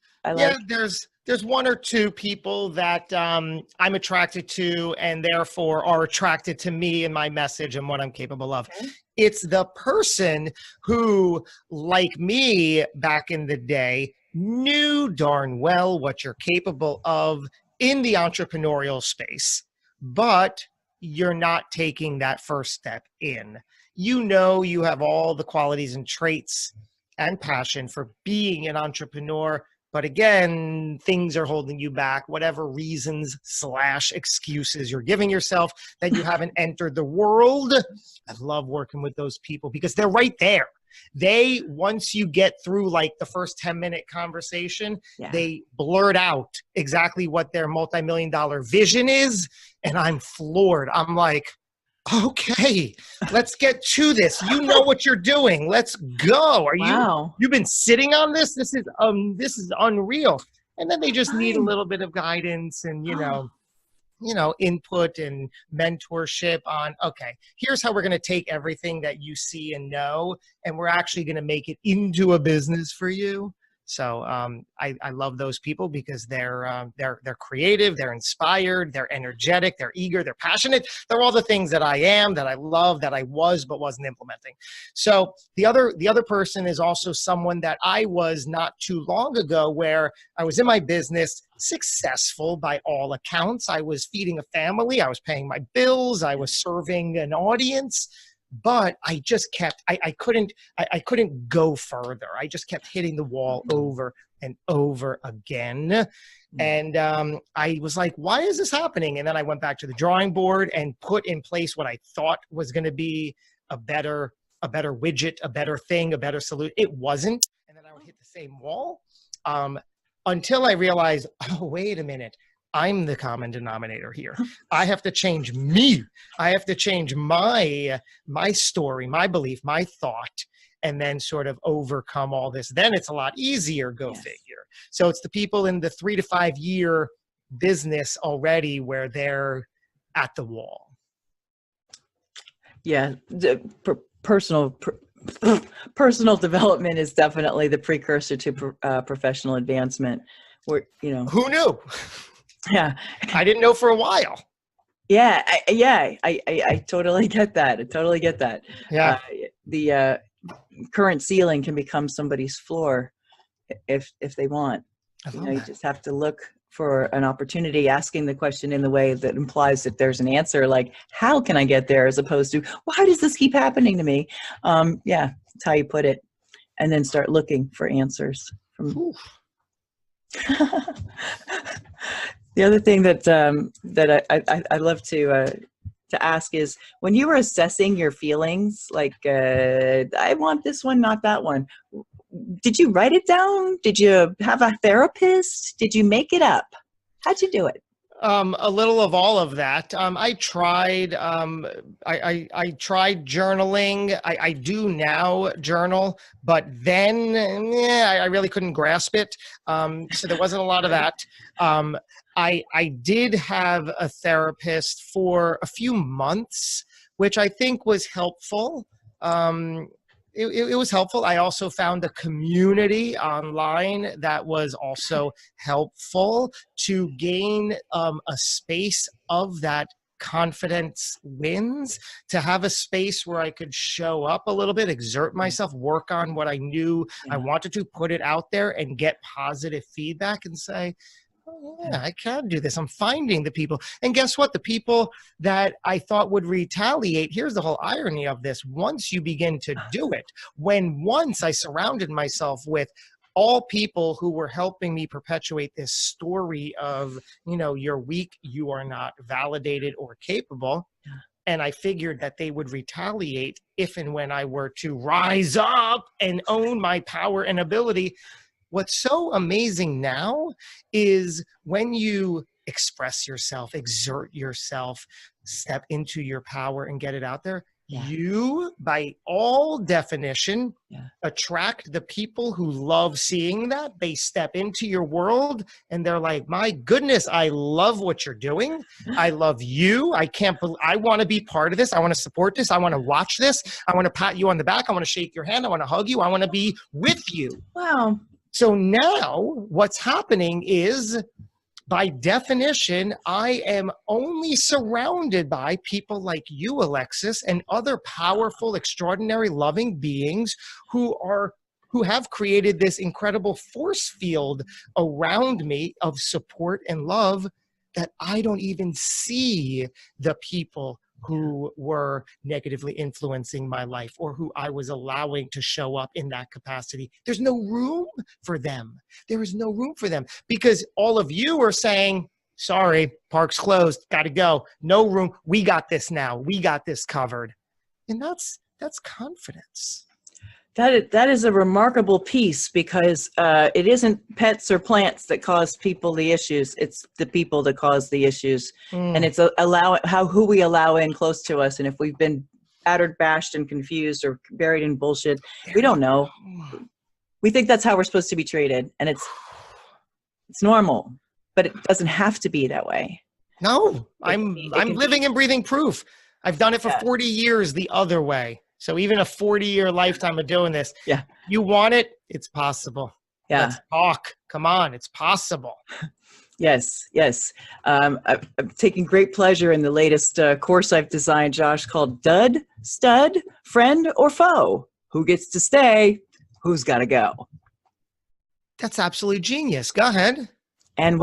Speaker 2: 1 or 2 people that I'm attracted to, and therefore are attracted to me and my message and what I'm capable of. Okay. It's the person who, like me back in the day, knew darn well what you're capable of in the entrepreneurial space, but you're not taking that first step in. You have all the qualities and traits and passion for being an entrepreneur, but again, things are holding you back, whatever reasons / excuses you're giving yourself that you haven't entered the world. I love working with those people because they're right there. Once you get through like the first 10-minute conversation, they blurt out exactly what their multi-million-dollar vision is. And I'm floored. I'm like, okay, let's get to this. You know what you're doing. Let's go. You've been sitting on this? This is unreal. And then they just need a little bit of guidance and, input and mentorship on, okay, here's how we're going to take everything that you see and know, and we're actually going to make it into a business for you. So I love those people because they're creative, they're inspired, they're energetic, they're eager, they're passionate. They're all the things that I am, that I love, that I was but wasn't implementing. So the other person is also someone that I was not too long ago, where I was in my business, successful by all accounts. I was feeding a family, I was paying my bills, I was serving an audience. But I just kept, I couldn't go further. I just kept hitting the wall over and over again. And I was like, why is this happening? And then I went back to the drawing board and put in place what I thought was going to be a better widget, a better thing, a better solution. It wasn't. And then I would hit the same wall until I realized, oh, wait a minute. I'm the common denominator here. I have to change me. I have to change my story, my belief, my thought, and then sort of overcome all this. Then it's a lot easier, go figure. So it's the people in the 3 to 5 year business already where they're at the wall.
Speaker 1: Yeah. Personal development is definitely the precursor to professional advancement. Who
Speaker 2: knew?
Speaker 1: Yeah.
Speaker 2: I didn't know for a while.
Speaker 1: Yeah. I totally get that. I totally get that.
Speaker 2: Yeah.
Speaker 1: The current ceiling can become somebody's floor if they want. You just have to look for an opportunity, asking the question in the way that implies that there's an answer, like, how can I get there, as opposed to, why does this keep happening to me? Yeah, that's how you put it. And then start looking for answers from. The other thing that I love to ask is, when you were assessing your feelings, like, I want this one, not that one. Did you write it down? Did you have a therapist? Did you make it up? How'd you do it?
Speaker 2: A little of all of that. I tried. I tried journaling. I do now journal, but then I really couldn't grasp it. So there wasn't a lot of that. I did have a therapist for a few months, which I think was helpful. It was helpful. I also found a community online that was also helpful to gain a space of that confidence wins, to have a space where I could show up a little bit, exert myself, work on what I knew I wanted to, put it out there and get positive feedback and say, oh, yeah, I can do this. I'm finding the people. And guess what? The people that I thought would retaliate, here's the whole irony of this. Once you begin to do it, once I surrounded myself with all people who were helping me perpetuate this story of, you're weak, you are not validated or capable. And I figured that they would retaliate if and when I were to rise up and own my power and ability. What's so amazing now is when you express yourself, exert yourself, step into your power and get it out there, you, by all definition, attract the people who love seeing that. They step into your world and they're like, my goodness, I love what you're doing. I love you. I want to be part of this. I want to support this. I want to watch this. I want to pat you on the back. I want to shake your hand. I want to hug you. I want to be with you.
Speaker 1: Wow.
Speaker 2: So now what's happening is, by definition, I am only surrounded by people like you, Alexis, and other powerful, extraordinary, loving beings who have created this incredible force field around me of support and love, that I don't even see the people who were negatively influencing my life or who I was allowing to show up in that capacity. There's no room for them. There is no room for them because all of you are saying, sorry, park's closed, got to go. No room. We got this now. We got this covered. And that's confidence.
Speaker 1: That is a remarkable piece, because it isn't pets or plants that cause people the issues. It's the people that cause the issues. And it's who we allow in close to us. And if we've been battered, bashed, and confused or buried in bullshit, we don't know. We think that's how we're supposed to be treated. And it's normal, but it doesn't have to be that way.
Speaker 2: No, I'm living and breathing proof. I've done it for 40 years the other way. So even a 40-year lifetime of doing this, you want it, it's possible.
Speaker 1: Yeah.
Speaker 2: Let's talk. Come on, it's possible.
Speaker 1: Yes, yes. I'm taking great pleasure in the latest course I've designed, Josh, called Dud, Stud, Friend, or Foe? Who gets to stay? Who's got to go?
Speaker 2: That's absolutely genius. Go ahead.
Speaker 1: And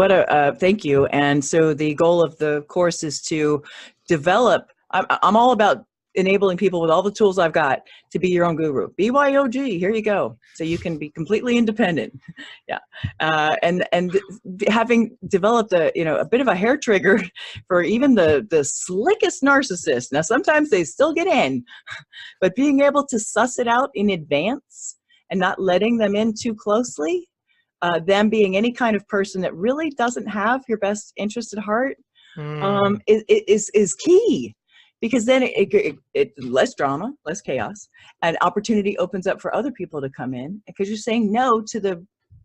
Speaker 1: thank you. And so the goal of the course is to develop, I'm all about enabling people with all the tools I've got to be your own guru. BYOG, here you go. So you can be completely independent. Yeah. And having developed a bit of a hair trigger for even the slickest narcissist. Now, sometimes they still get in, but being able to suss it out in advance and not letting them in too closely, them being any kind of person that really doesn't have your best interest at heart, is key. Because then it less drama, less chaos, and opportunity opens up for other people to come in because you're saying no to the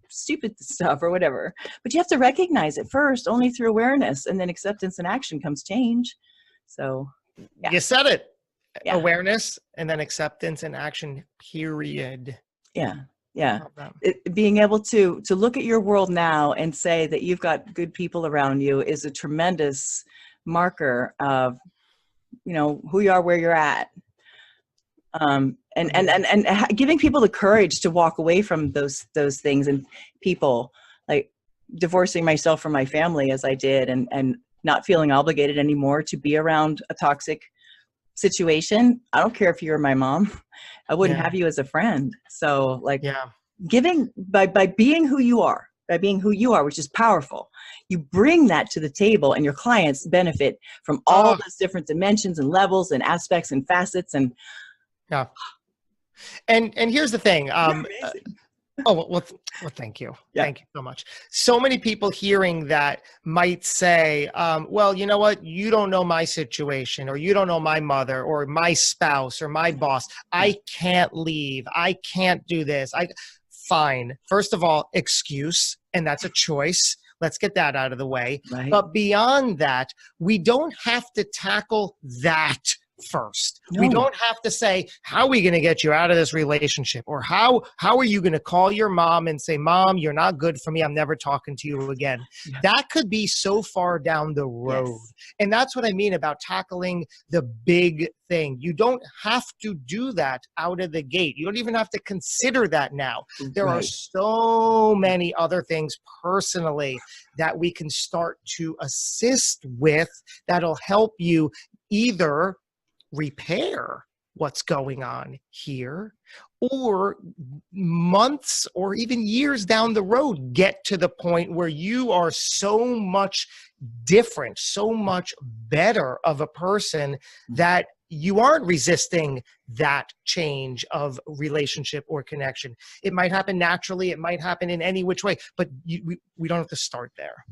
Speaker 1: stupid stuff or whatever. But you have to recognize it first. Only through awareness and then acceptance and action comes change. So
Speaker 2: you said it. Yeah. Awareness and then acceptance and action, period.
Speaker 1: Yeah. Yeah. Being able to look at your world now and say that you've got good people around you is a tremendous marker of who you are, where you're at, and giving people the courage to walk away from those things and people, like divorcing myself from my family as I did, and not feeling obligated anymore to be around a toxic situation. I don't care if you're my mom, I wouldn't have you as a friend. So giving by being who you are. By being who you are, which is powerful, you bring that to the table, and your clients benefit from all those different dimensions and levels and aspects and facets. And
Speaker 2: and here's the thing. Well, thank you. Yeah. Thank you so much. So many people hearing that might say, well, you know what? You don't know my situation, or you don't know my mother or my spouse or my boss. I can't leave. I can't do this. Fine. First of all, excuse, and that's a choice. Let's get that out of the way. Right. But beyond that, we don't have to tackle that first. No. We don't have to say, how are we going to get you out of this relationship? Or how are you going to call your mom and say, Mom, you're not good for me. I'm never talking to you again. Yeah. That could be so far down the road. Yes. And that's what I mean about tackling the big thing. You don't have to do that out of the gate. You don't even have to consider that now. There are so many other things personally that we can start to assist with that'll help you either repair what's going on here, or months or even years down the road, get to the point where you are so much different, so much better of a person that you aren't resisting that change of relationship or connection. It might happen naturally. It might happen in any which way, but we don't have to start there.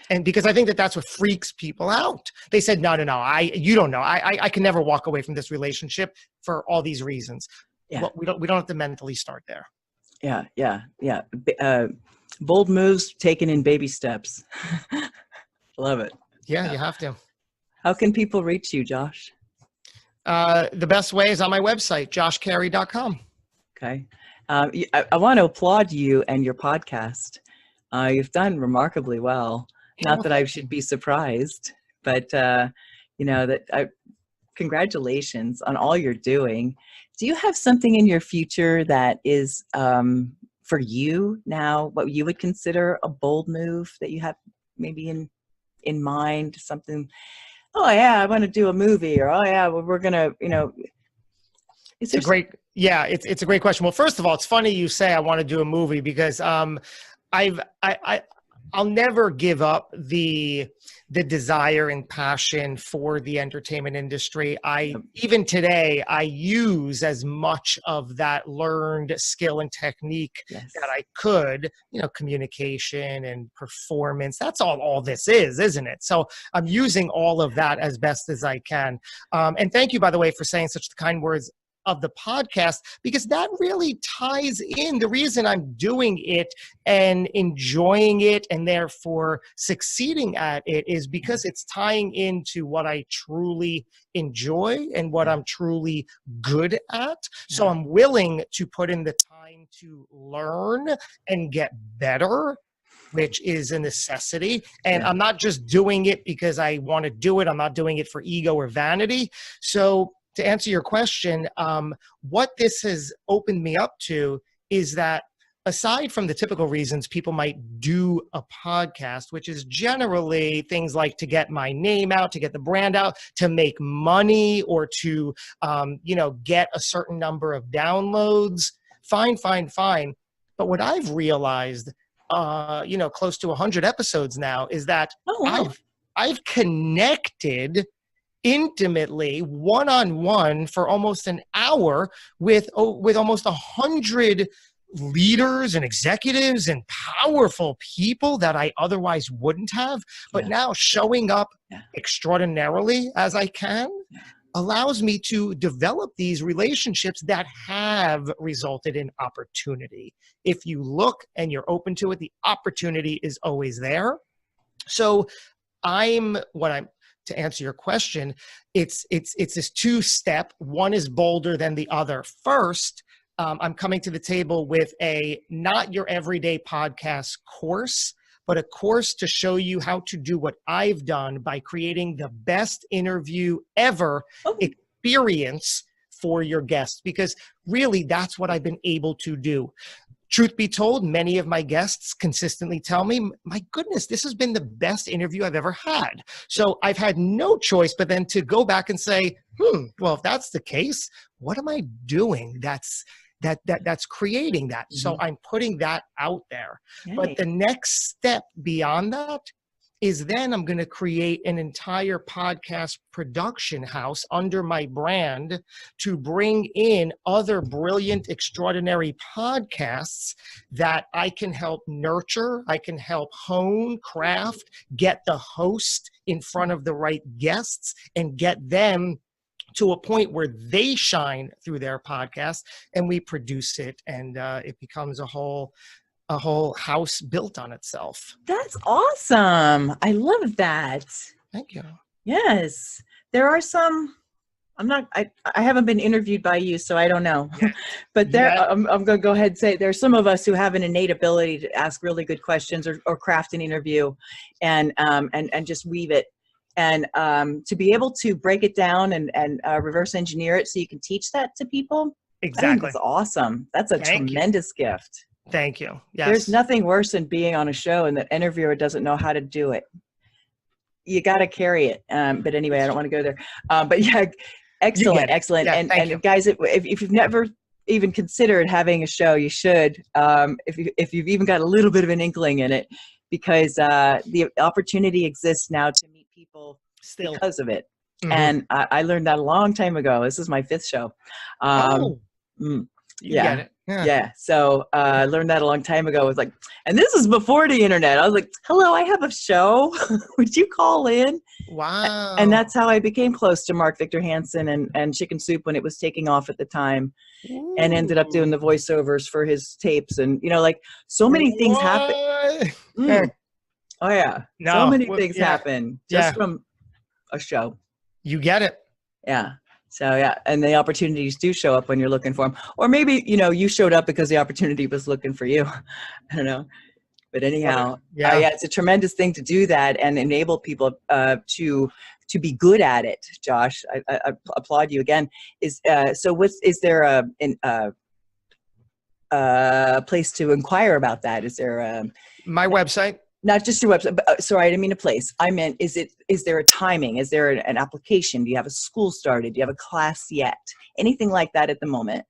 Speaker 2: And because I think that's what freaks people out. They said, no, you don't know. I can never walk away from this relationship for all these reasons. Yeah. Well, we don't have to mentally start there.
Speaker 1: Yeah. Bold moves taken in baby steps. Love it.
Speaker 2: Yeah, you have to.
Speaker 1: How can people reach you, Josh?
Speaker 2: The best way is on my website, joshcary.com.
Speaker 1: Okay. I want to applaud you and your podcast. You've done remarkably well. Not that I should be surprised, but congratulations on all you're doing. Do you have something in your future that is for you now, what you would consider a bold move that you have maybe in mind? Something, I want to do a movie, or we're gonna,
Speaker 2: It's a great question. Well, first of all, it's funny you say I want to do a movie, because I'll never give up the desire and passion for the entertainment industry. Even today, I use as much of that learned skill and technique that I could, communication and performance. That's all this is, isn't it? So I'm using all of that as best as I can. And thank you, by the way, for saying such kind words of the podcast, because that really ties in. The reason I'm doing it and enjoying it and therefore succeeding at it is because it's tying into what I truly enjoy and what I'm truly good at. So I'm willing to put in the time to learn and get better, which is a necessity. And I'm not just doing it because I want to do it. I'm not doing it for ego or vanity. So to answer your question, what this has opened me up to is that aside from the typical reasons people might do a podcast, which is generally things like to get my name out, to get the brand out, to make money, or to, get a certain number of downloads, fine. But what I've realized, close to 100 episodes now, is that I've connected intimately, one-on-one, for almost an hour with almost 100 leaders and executives and powerful people that I otherwise wouldn't have. But now showing up extraordinarily as I can allows me to develop these relationships that have resulted in opportunity. If you look and you're open to it, the opportunity is always there. So to answer your question, it's this two-step. One is bolder than the other. First, I'm coming to the table with a not your everyday podcast course, but a course to show you how to do what I've done by creating the best interview ever experience for your guests, because really that's what I've been able to do. Truth be told, many of my guests consistently tell me, my goodness, this has been the best interview I've ever had. So I've had no choice but then to go back and say, well, if that's the case, what am I doing that's creating that? So I'm putting that out there. Yay. But the next step beyond that is then I'm going to create an entire podcast production house under my brand to bring in other brilliant, extraordinary podcasts that I can help nurture, I can help hone, craft, get the host in front of the right guests, and get them to a point where they shine through their podcast, and we produce it, and it becomes a whole house built on itself.
Speaker 1: That's awesome. I love that.
Speaker 2: Thank you.
Speaker 1: Yes. There are some, I haven't been interviewed by you, so I don't know. But I'm going to go ahead and say there's some of us who have an innate ability to ask really good questions or craft an interview and just weave it. And to be able to break it down and reverse engineer it so you can teach that to people.
Speaker 2: Exactly.
Speaker 1: I think that's awesome. That's a tremendous gift.
Speaker 2: Thank you. Yes.
Speaker 1: There's nothing worse than being on a show and the interviewer doesn't know how to do it. You got to carry it. But anyway, I don't want to go there. But yeah, excellent. Yeah, and guys, if you've never even considered having a show, you should, if you've even got a little bit of an inkling in it, because the opportunity exists now to meet people because of it. And I learned that a long time ago. This is my 5th show.
Speaker 2: You get it.
Speaker 1: Yeah. So I learned that a long time ago. It was like, and this is before the internet. I was like, hello, I have a show. Would you call in?
Speaker 2: Wow.
Speaker 1: And that's how I became close to Mark Victor Hansen and Chicken Soup when it was taking off at the time. Ooh. And ended up doing the voiceovers for his tapes. And, like so many things happen. Oh, yeah. No, so many things happen just from a show.
Speaker 2: You get it.
Speaker 1: Yeah. So, yeah. And the opportunities do show up when you're looking for them. Or maybe, you showed up because the opportunity was looking for you. I don't know. But anyhow, it's a tremendous thing to do that and enable people to be good at it. Josh, I applaud you again. Is there a place to inquire about that? Is there
Speaker 2: my website?
Speaker 1: Not just your website, but sorry, I didn't mean a place. I meant, is there a timing? Is there an application? Do you have a school started? Do you have a class yet? Anything like that at the moment?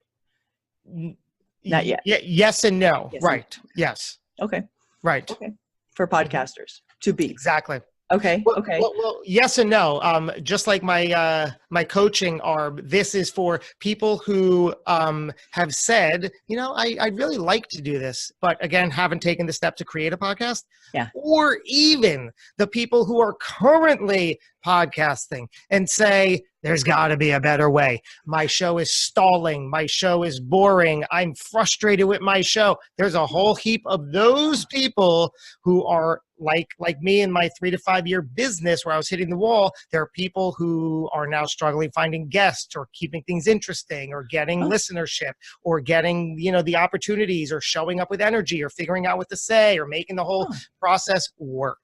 Speaker 1: Not yet.
Speaker 2: Yes and no.
Speaker 1: Yes
Speaker 2: right. Yes.
Speaker 1: Okay.
Speaker 2: Right.
Speaker 1: Okay. For podcasters to be.
Speaker 2: Exactly.
Speaker 1: Okay. Okay.
Speaker 2: Well, yes and no. Just like my coaching arm, this is for people who have said, I'd really like to do this, but again, haven't taken the step to create a podcast.
Speaker 1: Yeah.
Speaker 2: Or even the people who are currently podcasting and say, There's got to be a better way. My show is stalling. My show is boring. I'm frustrated with my show. There's a whole heap of those people who are like me in my 3 to 5 year business where I was hitting the wall. There are people who are now struggling finding guests or keeping things interesting or getting listenership or getting, the opportunities or showing up with energy or figuring out what to say or making the whole process work.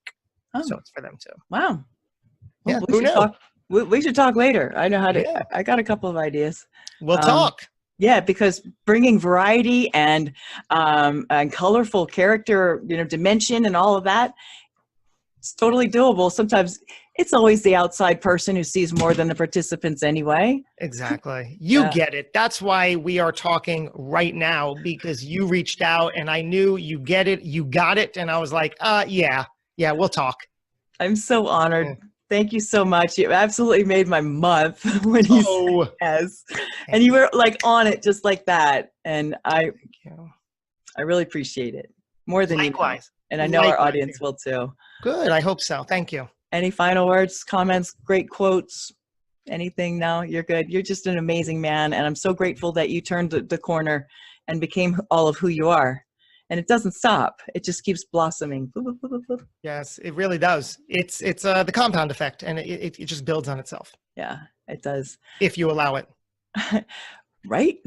Speaker 2: So it's for them too.
Speaker 1: Wow.
Speaker 2: Well,
Speaker 1: Yeah,
Speaker 2: who knew?
Speaker 1: We should talk later. I know how to. Yeah. I got a couple of ideas.
Speaker 2: We'll talk.
Speaker 1: Yeah, because bringing variety and colorful character, dimension and all of that, it's totally doable. Sometimes it's always the outside person who sees more than the participants anyway.
Speaker 2: Exactly. You get it. That's why we are talking right now, because you reached out and I knew you get it. You got it. And I was like, yeah, we'll talk.
Speaker 1: I'm so honored. Yeah. Thank you so much. You absolutely made my month when you said yes. And you were like on it just like that. And I really appreciate it. More than
Speaker 2: likewise.
Speaker 1: And I know our audience will too.
Speaker 2: Good. I hope so. Thank you.
Speaker 1: Any final words, comments, great quotes, anything? No, you're good. You're just an amazing man. And I'm so grateful that you turned the corner and became all of who you are. And it doesn't stop. It just keeps blossoming.
Speaker 2: Yes, it really does. It's the compound effect, and it just builds on itself.
Speaker 1: Yeah, it does.
Speaker 2: If you allow it.
Speaker 1: Right?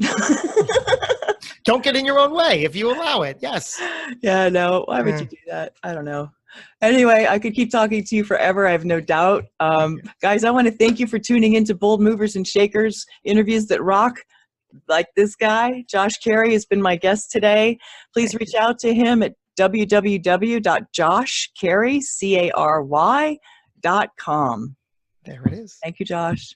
Speaker 2: Don't get in your own way if you allow it. Yes.
Speaker 1: Yeah, no. Why would you do that? I don't know. Anyway, I could keep talking to you forever. I have no doubt. Guys, I want to thank you for tuning into Bold Movers and Shakers, interviews that rock. Like this guy, Josh Cary, has been my guest today. Please reach out to him at www.joshcary.com.
Speaker 2: There it is.
Speaker 1: Thank you, Josh.